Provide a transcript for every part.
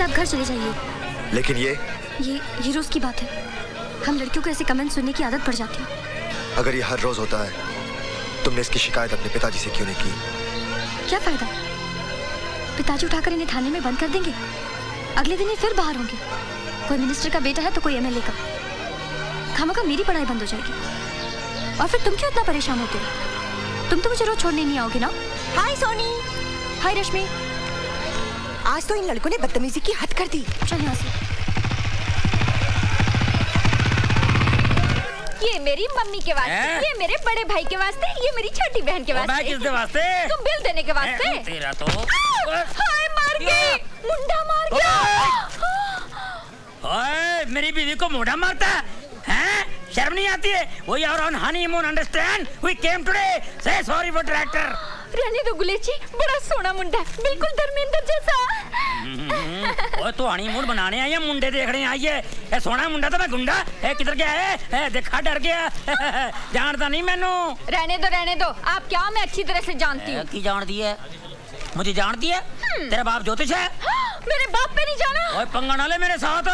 साथ घर चले जाइए। लेकिन ये रोज की बात है। हम लड़कियों को ऐसे कमेंट सुनने की आदत पड़ जाती है। अगर ये हर रोज होता है, तुमने इसकी शिकायत अपने पिताजी से क्यों नहीं की? क्या फायदा? पिताजी उठाकर इन्हें थाने में बंद कर देंगे, अगले दिन ही फिर बाहर होंगे। कोई मिनिस्टर का बेटा है तो कोई एमएलए का। खामखा मेरी पढ़ाई बंद हो जाएगी। और फिर तुम क्यों इतना परेशान होते हो? तुम तो मुझे रोज छोड़ने नहीं आओगे ना? हाय सोनी। हाय रश्मि। आज तो इन लड़कों ने बदतमीजी की हद कर दी। चल यहाँ से। ये मेरी मम्मी के वास्ते, ये मेरे बड़े भाई के वास्ते, ये मेरी छोटी बहन के वास्ते। किसके वास्ते? तुम बिल देने के वास्ते। तेरा तो हाय मार गई, मुंडा मार गया। ओए मेरी बीवी को मुंडा मारता है? शर्म नहीं आती है? We are on honeymoon, understand? We came today. Say sorry for tractor. रहने दो गुलेची, बड़ा सोना मुंडा, बिल्कुल धर्मेंद्र जैसा। ओए तू हनीमून बनाने आई है, मुंडे देखने आई है? ए सोना मुंडा तो मैं गुंडा है, किधर गया है? देखा डर गया। जानता नहीं मैनू। रहने दो। आप क्या? मैं अच्छी तरह से जानती हूँ। की जानती है? मुझे जानती है? तेरा बाप ज्योतिष है? मेरे बाप पे नहीं जाना। ओए पंगा ना ले मेरे साथ।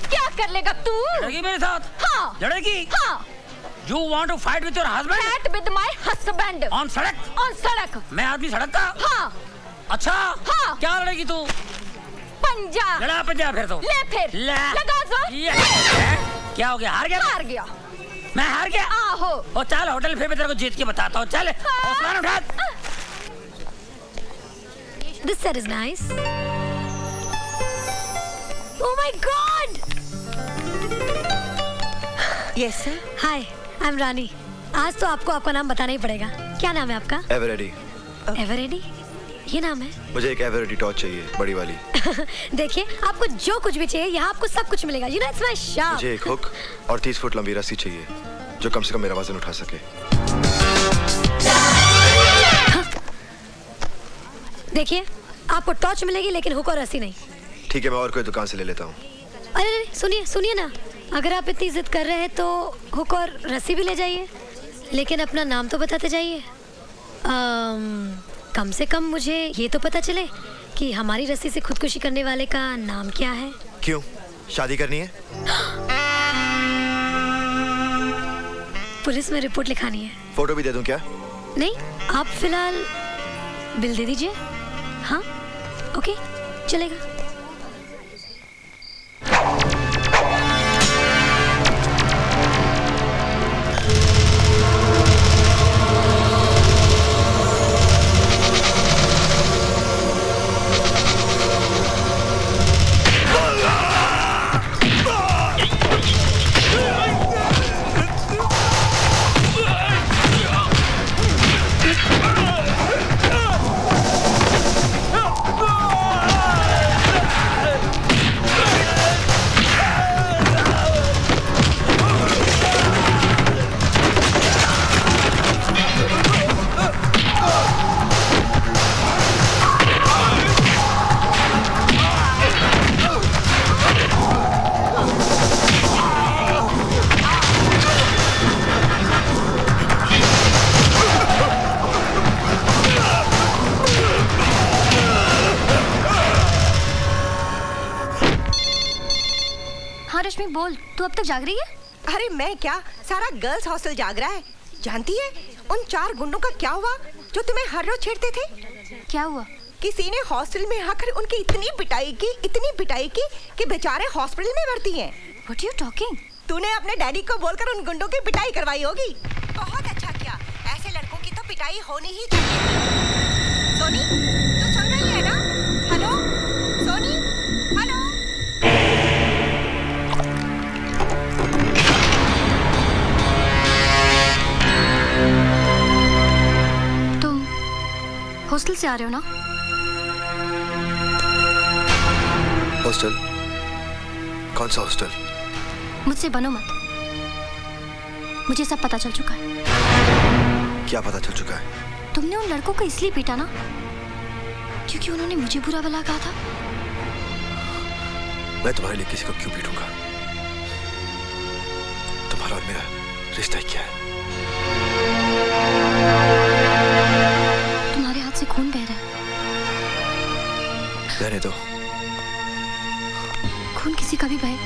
क्या कर लेगा तू? लड़ेगी मेरे साथ? हाँ। लड़ेगी? हाँ। You want to fight with your husband? Fight with my husband. On सड़क? On सड़क। मैं आदमी सड़क का? हाँ। अच्छा? हाँ। क्या लड़ेगी तू? पंजा। लड़ा पंजा फिर तो। ले फिर। लगा दो। क्या हो गया? हार गया? हार गया। मैं हार गया? आहो। ओ चल होटल फिर मैं तेरे को जीत के बताता हूँ। चल हौसला उठा। This set is nice. Oh my God! Yes sir. Hi, I'm रानी। आज तो आपको आपका नाम बताना ही पड़ेगा। क्या नाम है आपका? एवरेडी। एवरेडी? ये नाम है? मुझे एक एवरेडी टॉर्च चाहिए, बड़ी वाली। देखिए, आपको जो कुछ भी चाहिए यहाँ आपको सब कुछ मिलेगा। You know it's my shop. मुझे एक हुक और 30 फुट लंबी रस्सी चाहिए, जो कम से कम मेरा वजन उठा सके। देखिए, आपको टॉर्च मिलेगी लेकिन हुक और रस्सी नहीं। ठीक है, मैं और कोई दुकान से ले लेता हूँ। अरे सुनिए ना, अगर आप इतनी जिद कर रहे हैं तो हुक और रस्सी भी ले जाइए, लेकिन अपना नाम तो बताते जाइए। कम से कम मुझे ये तो पता चले कि हमारी रस्सी से खुदकुशी करने वाले का नाम क्या है। क्यों? शादी करनी है? पुलिस में रिपोर्ट लिखानी है। फोटो भी दे दूं क्या? नहीं, आप फिलहाल बिल दे दीजिए। हाँ, ओके, चलेगा। बोल, तू अब तक जाग रही है? अरे मैं क्या, सारा गर्ल्स हॉस्टल जाग रहा है। जानती है उन 4 गुंडों का क्या हुआ जो तुम्हें हर रोज छेड़ते थे? क्या हुआ? किसी ने हॉस्टल में आकर उनकी इतनी पिटाई की कि बेचारे हॉस्पिटल में भर्ती हैं। What are you talking? तूने अपने डैडी को बोलकर उन गुंडों की पिटाई करवाई होगी। बहुत अच्छा किया, ऐसे लड़कों की तो पिटाई होनी ही चाहिए। सोनी, तू सुन रही है ना? Hello Soni, hello. तुम हॉस्टल से आ रहे हो ना? हॉस्टल? कौन सा हॉस्टल? मुझसे बनो मत, मुझे सब पता चल चुका है। क्या पता चल चुका है? तुमने उन लड़कों को इसलिए पीटा ना क्योंकि उन्होंने मुझे बुरा भला कहा था। मैं तुम्हारे लिए किसी को क्यों पीटूंगा? तुम्हारा और मेरा रिश्ता क्या है? तुम्हारे हाथ से खून बह रहा है। रहने दो, खून किसी का भी बहे,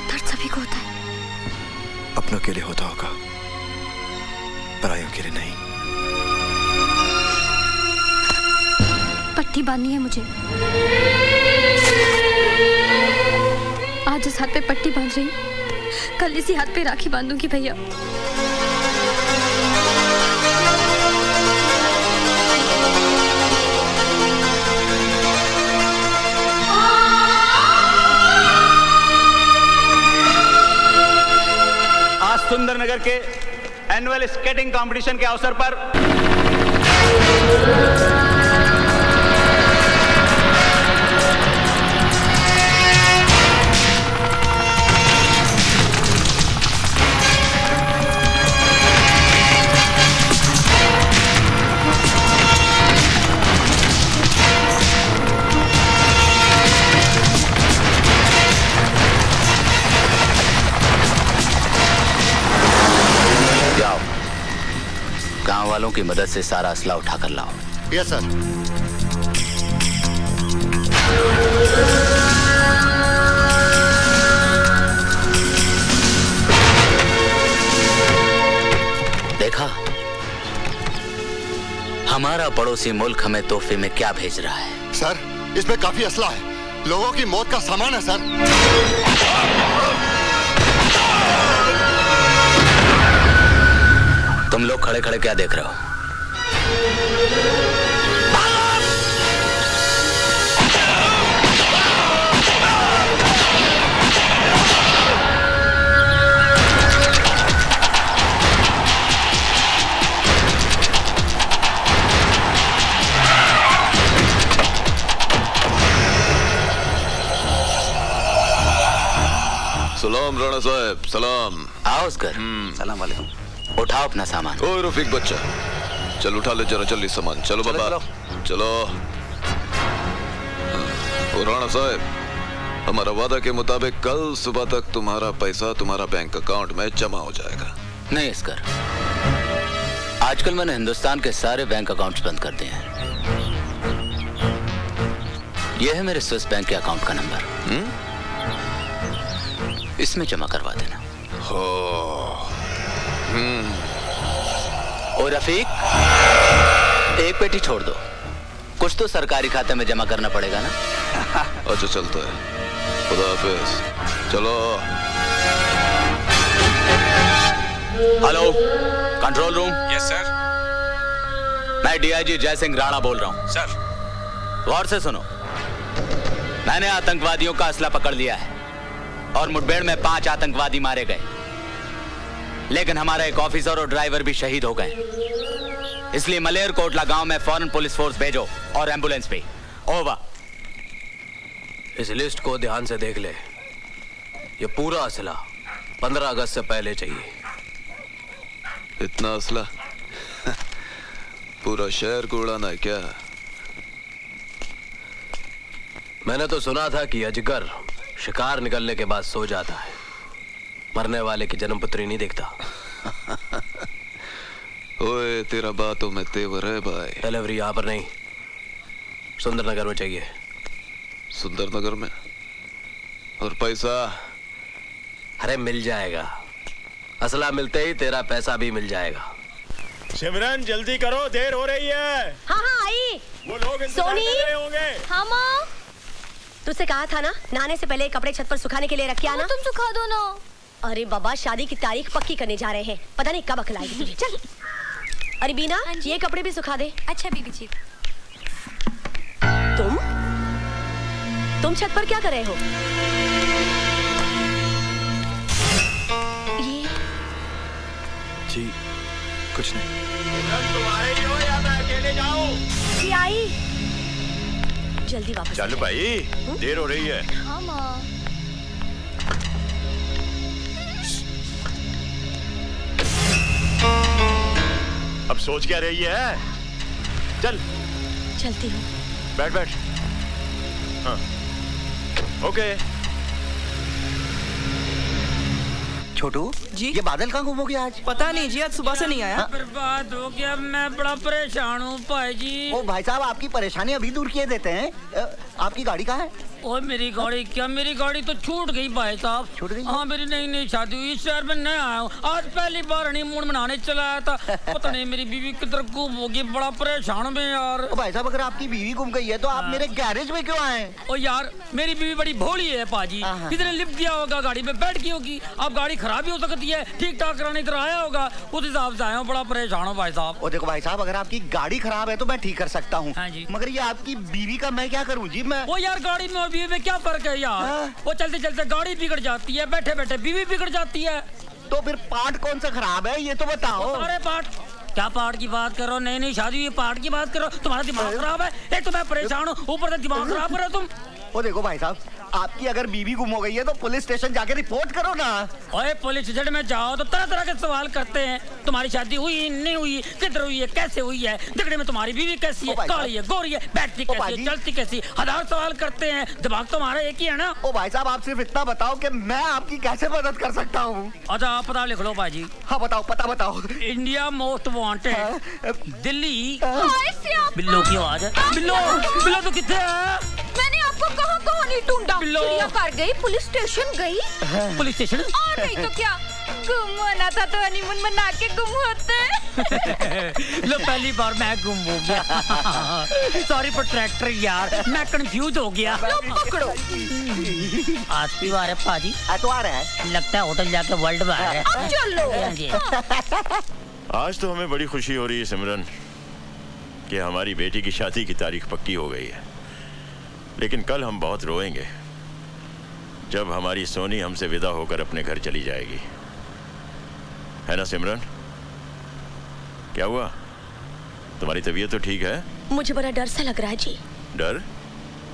दर्द सभी को होता है। अपनों के लिए होता होगा, परायों के लिए नहीं। पट्टी बांधनी है मुझे। आज इस हाथ पे पट्टी बांध रही, कल इसी हाथ पे राखी बांधूंगी भैया। आज सुंदरनगर के एनुअल स्केटिंग कंपटीशन के अवसर पर गांव वालों की मदद से सारा असला उठा कर लाओ। Yes sir. देखा, हमारा पड़ोसी मुल्क हमें तोहफे में क्या भेज रहा है। सर, इसमें काफी असला है, लोगों की मौत का सामान है सर। तुम लोग खड़े खड़े क्या देख रहे हो? सलाम राणा साहब, सलाम। आओ उसकर। सलाम वालेकुम। उठाओ अपना सामान। ओए रफीक बच्चा, चल उठा ले जरा जल्दी सामान। चलो बाबा, चलो। ओ राणा साहब, हमारा वादा के मुताबिक कल सुबह तक तुम्हारा पैसा तुम्हारा बैंक अकाउंट में जमा हो जाएगा। नहीं इसकर, आजकल मैंने हिंदुस्तान के सारे बैंक अकाउंट्स बंद कर दिए हैं। यह है मेरे स्विस बैंक के अकाउंट का नंबर। इसमें जमा करवा देना। हो। और रफीक, एक पेटी छोड़ दो, कुछ तो सरकारी खाते में जमा करना पड़ेगा ना। अच्छा चलता है, खुदा हाफिज। चलो। Hello, control room. Yes sir. मैं डीआईजी जय सिंह राणा बोल रहा हूँ। सर। गौर से सुनो, मैंने आतंकवादियों का असला पकड़ लिया है और मुठभेड़ में 5 आतंकवादी मारे गए, लेकिन हमारा एक ऑफिसर और ड्राइवर भी शहीद हो गए। इसलिए मलेर कोटला गांव में फौरन पुलिस फोर्स भेजो और एम्बुलेंस भी। ओवर। इस लिस्ट को ध्यान से देख ले, ये पूरा असला 15 अगस्त से पहले चाहिए। इतना असला पूरा शहर को उड़ाना है क्या? मैंने तो सुना था कि अजगर शिकार निकलने के बाद सो जाता है, मरने वाले की जन्मपत्री नहीं देखता। ओए तेरा बातों में तेवर है भाई। डिलीवरी यहाँ पर नहीं, सुंदरनगर में चाहिए। सुंदरनगर में? और पैसा? अरे मिल जाएगा, असला मिलते ही तेरा पैसा भी मिल जाएगा। सिमरन जल्दी करो, देर हो रही है। हाँ हाँ आई। वो लोग इंतजार कर रहे होंगे। हाँ माँ, तुझसे कहा था ना नहाने से पहले कपड़े छत पर सुखाने के लिए रख के आना। तुम सुखा दो ना। अरे बाबा, शादी की तारीख पक्की करने जा रहे हैं, पता नहीं कब अखलाएगी तुझे। चल। अरे बीना, ये कपड़े भी सुखा दे। अच्छा बीबी जी। तुम छत पर क्या कर रहे हो? ये जी कुछ नहीं। तुम आ रही हो या मैं अकेले जाऊं? जी आई। जल्दी वापस। चल भाई, देर हो रही है। हाँ माँ। अब सोच क्या रही है? चल चलती हूँ। बैठ बैठ। हाँ ओके। छोटू जी, ये बादल कहाँ गुम हो गया आज? पता नहीं जी, आज सुबह से नहीं आया। बर्बाद हो गया, मैं बड़ा परेशान हूँ भाई जी। ओ भाई साहब, आपकी परेशानी अभी दूर किए देते हैं। आपकी गाड़ी कहाँ है? ओए मेरी गाड़ी क्या, मेरी गाड़ी तो छूट गई भाई साहब। छूट गई? हाँ मेरी नई नई शादी हुई, इस शहर में नया आया हूँ, आज पहली बार हनीमून मनाने चला आया था। पता नहीं मेरी बीवी किधर गुम होगी, बड़ा परेशान में यार। भाई साहब अगर आपकी बीवी गुम गई है तो आप मेरे गैरेज में क्यों आए? ओ यार मेरी बीवी बड़ी भोली है पाजी, कितने लिफ्ट दिया होगा, गाड़ी में बैठ गई होगी, अब गाड़ी खराब भी हो सकती है, ठीक ठाक कराने इधर आया होगा, उस हिसाब से आया हूँ, बड़ा परेशान हूँ भाई साहब। ओ देखो भाई साहब, अगर आपकी गाड़ी खराब है तो मैं ठीक कर सकता हूँ। हाँ जी। मगर ये आपकी बीवी का मैं क्या करूँ जी? मैं वो यार गाड़ी में और बीवी में क्या फर्क है यार? वो चलते चलते गाड़ी बिगड़ जाती है, बैठे बैठे बीवी बिगड़ जाती है। तो फिर पार्ट कौन सा खराब है ये तो बताओ। सारे पार्ट। क्या पार्ट की बात करो? नई नई शादी हुई पार्ट की बात करो? तुम्हारा दिमाग खराब है, एक तो मैं परेशान हूँ, ऊपर से दिमाग खराब कर रहे हो तुम। वो देखो भाई साहब, आपकी अगर बीवी गुम हो गई है तो पुलिस स्टेशन जाके रिपोर्ट करो ना। ओए पुलिस स्टेशन में जाओ तो तरह तरह के सवाल करते हैं, तुम्हारी शादी हुई नहीं हुई, किधर हुई है, कैसे हुई है, देखने में तुम्हारी बीवी कैसी है, काली है, गोरी है, बैठती कैसी है, चलती कैसी, हजार सवाल करते हैं, दिमाग तुम्हारा एक ही है ना। ओ भाई साहब आप सिर्फ इतना बताओ कि मैं आपकी कैसे मदद कर सकता हूँ। अच्छा आप पता लिख लो भाजी। हाँ बताओ, पता बताओ। India most wanted Delhi. बिल्लो की आवाज है। बिल्लो बिल्लो तो कितने है? मैंने आपको कहाँ कहाँ नहीं ढूंढा। चिड़ियाघर गई, पुलिस स्टेशन गई। Police station? और नहीं तो क्या, गुम होना था तो हनीमून मना के गुम होते। लो पहली बार मैं गुम हो गया। सॉरी फॉर ट्रैक्टर यार, मैं कंफ्यूज हो गया। लो पकड़ो। आज भी बार है पाजी? एतवार है। लगता है होटल जाके वर्ल्ड बार है। अब चलो। आज तो हमें बड़ी खुशी हो रही है सिमरन कि हमारी बेटी की शादी की तारीख पक्की हो गई है, लेकिन कल हम बहुत रोएंगे जब हमारी सोनी हमसे विदा होकर अपने घर चली जाएगी, है ना सिमरन? क्या हुआ, तुम्हारी तबीयत तो ठीक है? मुझे बड़ा डर सा लग रहा है जी। डर?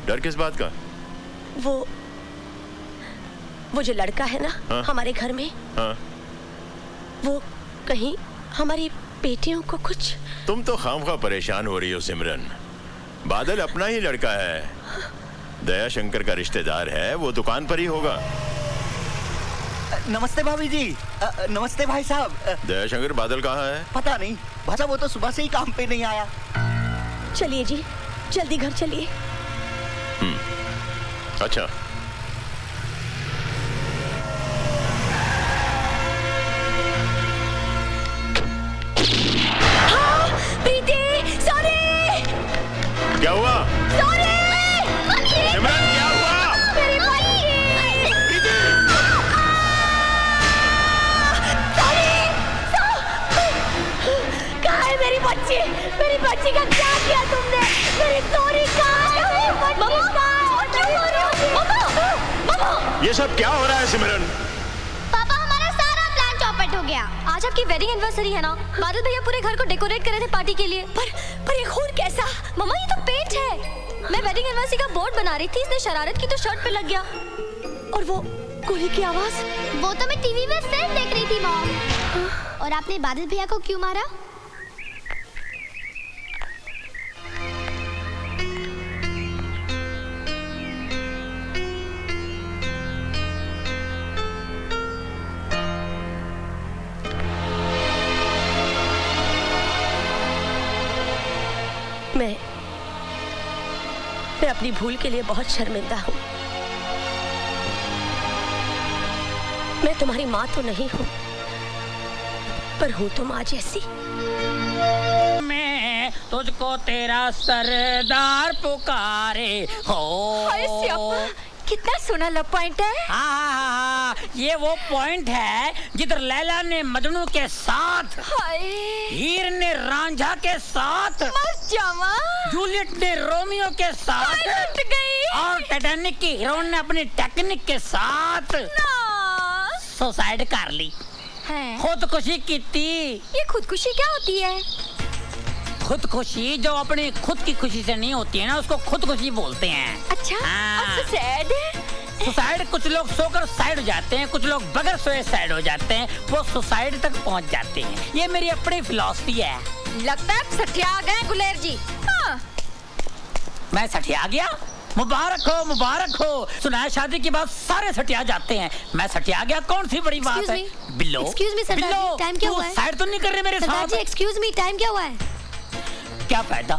डर किस बात का? वो जो लड़का है ना, हाँ? हमारे घर में, हाँ? वो कहीं हमारी बेटियों को कुछ। तुम तो खामखा परेशान हो रही हो सिमरन, बादल अपना ही लड़का है, दया शंकर का रिश्तेदार है, वो दुकान पर ही होगा। नमस्ते भाभी जी। नमस्ते भाई साहब। दया शंकर बादल कहाँ है? पता नहीं भाई साहब, वो तो सुबह से ही काम पे नहीं आया। चलिए जी, जल्दी घर चलिए। अच्छा प्रीति, सॉरी। क्या हुआ? सॉरी। सिमरन क्या हुआ? मेरी बच्ची। कहाँ है मेरी बच्ची? मेरी बच्ची का क्या किया तुमने? मेरी सॉरी कहाँ है? ये सब क्या हो रहा है सिमरन? पापा हमारा सारा प्लान चौपट हो गया। आज आपकी वेडिंग एनिवर्सरी है ना, बादल भैया पूरे घर को डेकोरेट कर रहे थे पार्टी के लिए। पर ये खून कैसा? मम्मा ये तो पेंट है। मैं वेडिंग एनिवर्सरी का बोर्ड बना रही थी, इसने शरारत की तो शर्ट पे लग गया। और वो गोली की आवाज? वो तो मैं टीवी में फिल्म देख रही थी मॉम। और आपने बादल भैया को क्यों मारा? मैं अपनी भूल के लिए बहुत शर्मिंदा हूँ। मैं तुम्हारी माँ तो नहीं हूँ, पर हूँ तो माँ जैसी। मैं तुझको तेरा सरदार पुकारे हो। हाय सियापा, कितना सोना लव पॉइंट है। हाँ, ये वो पॉइंट है जिधर लैला ने मजनू के साथ, हीर ने रांझा के साथ, जूलियट ने रोमियो के साथ, और टाइटैनिक की हीरोइन ने अपनी टेक्निक के साथ सुसाइड कर ली, खुदकुशी की थी। ये खुदकुशी क्या होती है? खुदकुशी जो अपनी खुद की खुशी से नहीं होती है ना, उसको खुदकुशी बोलते हैं। अच्छा, सुसाइड कुछ लोग सोकर साइड हो जाते हैं, कुछ लोग बगैर सोए साइड हो जाते हैं, वो सुसाइड तक पहुंच जाते हैं। ये मेरी अपनी फिलॉसफी है। लगता है सठिया गए गुलेर जी। हाँ। मैं सठिया गया? मुबारक हो, मुबारक हो। सुना है शादी के बाद सारे सटिया जाते हैं, मैं सटिया गया, कौन सी बड़ी बात है? बिल्लो, एक्सक्यूज मी सरदार जी, टाइम क्या हुआ है? साइड तो नहीं कर रहे मेरे साथ? सरदार जी एक्सक्यूज मी, टाइम क्या हुआ है? क्या फायदा,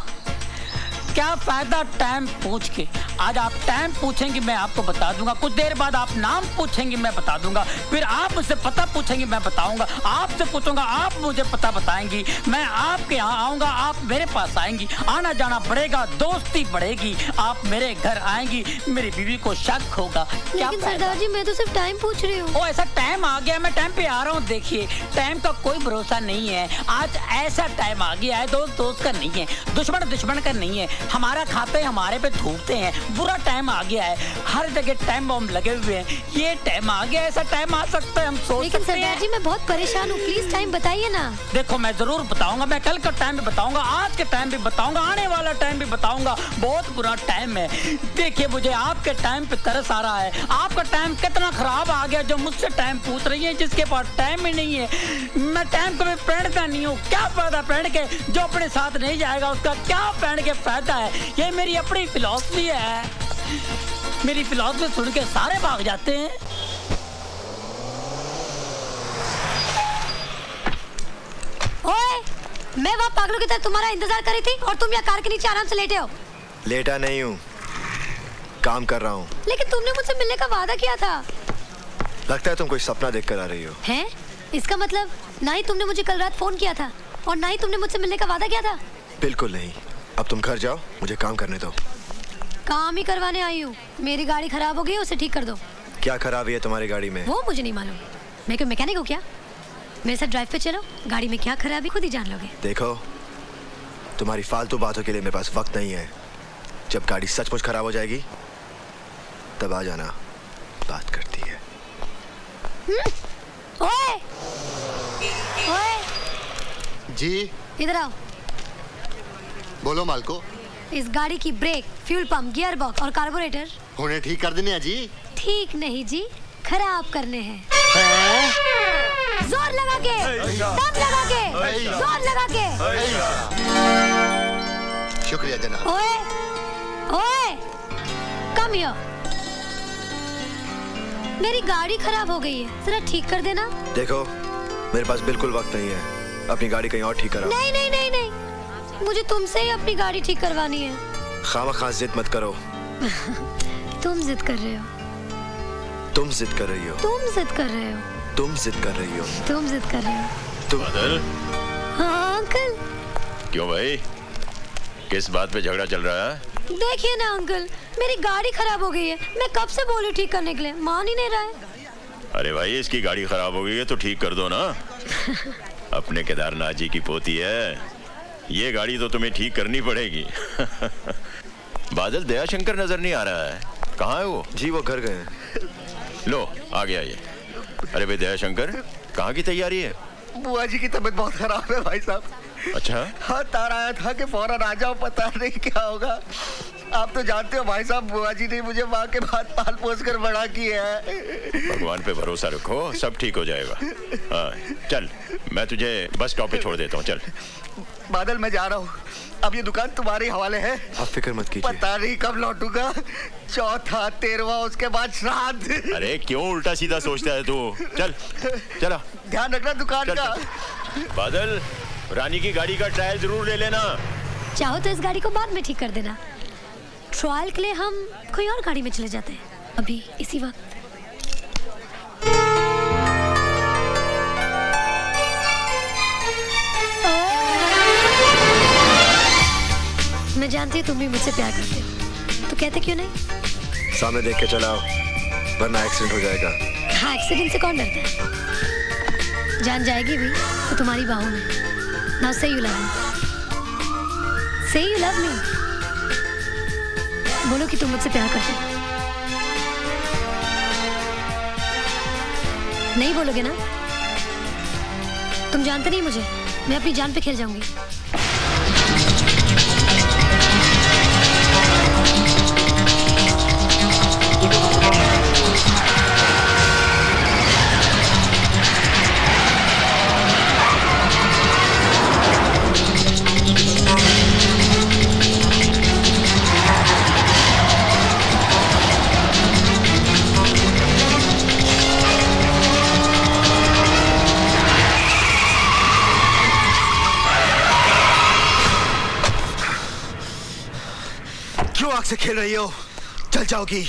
क्या फायदा टाइम पूछ के? आज आप टाइम पूछेंगी मैं आपको बता दूंगा, कुछ देर बाद आप नाम पूछेंगी मैं बता दूंगा, फिर आप मुझसे पता पूछेंगी मैं बताऊंगा, आपसे पूछूंगा आप मुझे पता बताएंगी, मैं आपके यहाँ आऊंगा आप मेरे पास आएंगी, आना जाना बढ़ेगा, दोस्ती बढ़ेगी, आप मेरे घर आएंगी, मेरी बीवी को शक होगा। लेकिन सरदार जी मैं तो सिर्फ टाइम पूछ रही हूँ। ओ ऐसा टाइम आ गया, मैं टाइम पे आ रहा हूँ। देखिए टाइम का कोई भरोसा नहीं है, आज ऐसा टाइम आ गया है, दोस्त दोस्त का नहीं है, दुश्मन दुश्मन का नहीं है, हमारा खाते हमारे पे थूकते हैं, बुरा टाइम आ गया है, हर जगह टाइम बम लगे हुए हैं, ये टाइम आ गया, ऐसा टाइम आ सकता है हम सोच सकते हैं। लेकिन सरदार जी मैं बहुत परेशान हूँ, प्लीज टाइम बताइए ना। देखो मैं जरूर बताऊंगा, मैं कल का टाइम भी बताऊंगा, आज के टाइम भी बताऊंगा, आने वाला टाइम भी बताऊंगा, बहुत बुरा टाइम है। देखिए मुझे आपके टाइम पे तरस आ रहा है, आपका टाइम कितना खराब आ गया जो मुझसे टाइम पूछ रही है जिसके पास टाइम ही नहीं है। मैं टाइम कभी पहनता नहीं हूँ, क्या फायदा पहन के, जो अपने साथ नहीं जाएगा उसका क्या पहन के फायदा है, ये मेरी अपनी फिलॉसफी है, मेरी फिलॉसफी सुन के सारे भाग जाते हैं। ओए, मैं वहाँ पागलों की तरह तुम्हारा इंतजार कर रही थी और तुम यहाँ कार के नीचे आराम से लेटे हो। लेटा नहीं हूँ, काम कर रहा हूँ। लेकिन तुमने मुझसे मिलने का वादा किया था। लगता है तुम कोई सपना देख कर आ रही हो। हैं? इसका मतलब ना ही तुमने मुझे कल रात फोन किया था और ना ही तुमने मुझसे मिलने का वादा किया था। बिल्कुल नहीं। अब तुम घर जाओ, मुझे काम करने दो। काम ही करवाने आई हूँ। मेरी गाड़ी खराब हो गई, उसे ठीक कर दो। क्या खराबी है तुम्हारी गाड़ी में? वो मुझे नहीं मालूम, मैं कोई मैकेनिक हूँ क्या? मेरे साथ ड्राइव पे चलो, गाड़ी में क्या खराबी खुद ही जान लोगे। देखो तुम्हारी फालतू बातों के लिए मेरे पास वक्त नहीं है। जब गाड़ी सचमुच खराब हो जाएगी तब आ जाना, बात करती है। ओए! ओए! जी इधर आओ। बोलो मालको। इस गाड़ी की brake, fuel pump, gear box और कार्बोरेटर उन्हें ठीक कर देने हैं जी। ठीक नहीं जी, खराब करने हैं। जोर लगा के, दम लगा के, जोर लगा के। शुक्रिया जनाब। ओए, ओए, कम हियर। मेरी गाड़ी खराब हो गई है, जरा ठीक कर देना। देखो मेरे पास बिल्कुल वक्त नहीं है, अपनी गाड़ी कहीं और ठीक कराओ। नहीं नहीं नहीं नहीं, मुझे तुमसे ही अपनी गाड़ी ठीक करवानी है। खामखा जिद मत करो। तुम जिद कर रहे हो। तुम जिद कर रही हो। तुम जिद कर रहे हो। तुम जिद कर रही हो। तुम जिद कर रहे हो। तुम बादल। हाँ अंकल। क्यों भाई, किस बात पे झगड़ा चल रहा है? देखिए ना अंकल, मेरी गाड़ी खराब हो गई है, मैं कब से बोली ठीक करने के लिए, मान ही नहीं रहा है। अरे भाई इसकी गाड़ी खराब हो गई है तो ठीक कर दो ना। अपने केदारनाथ जी की पोती है, ये गाड़ी तो तुम्हें ठीक करनी पड़ेगी। बादल दयाशंकर नजर नहीं आ रहा है, कहाँ है वो? जी वो घर गए हैं। लो आ गया ये। अरे भाई दयाशंकर, कहाँ की तैयारी है? बुआ जी की तबीयत बहुत खराब है भाई साहब। अच्छा हाँ, तार आया था कि फौरन आ जाओ, पता नहीं क्या होगा। आप तो जानते हो भाई साहब, बुआ जी ने मुझे माँ के बाद पाल पोस कर बड़ा किया है। भगवान पे भरोसा रखो, सब ठीक हो जाएगा। हाँ चल, मैं तुझे बस स्टॉप पे छोड़ देता हूँ, चल। बादल मैं जा रहा हूँ, अब ये दुकान तुम्हारे हवाले है। आप फिक्र मत कीजिए। पता नहीं कब लौटूंगा, चौथा, 13वां, उसके बाद श्राद्ध। अरे क्यों उल्टा सीधा सोचता है तू? चल चला, ध्यान रखना दुकान का। बादल, रानी की गाड़ी का ट्रायल जरूर ले लेना। चाहो तो इस गाड़ी को बाद में ठीक कर देना, ट्रायल के लिए हम कोई और गाड़ी में चले जाते हैं अभी इसी वक्त। मैं जानती हूँ तुम भी मुझसे प्यार करते हो, तो कहते क्यों नहीं? सामने देख के चलाओ वरना एक्सीडेंट हो जाएगा। हाँ, एक्सीडेंट से कौन डरता है? जान जाएगी भी तो तुम्हारी बाहों में। Now say you love me. Say you love me. बोलो कि तुम मुझसे प्यार करते हो। नहीं बोलोगे ना? तुम जानते नहीं मुझे, मैं अपनी जान पे खेल जाऊंगी। से खेल रही हो? चल जाओगी।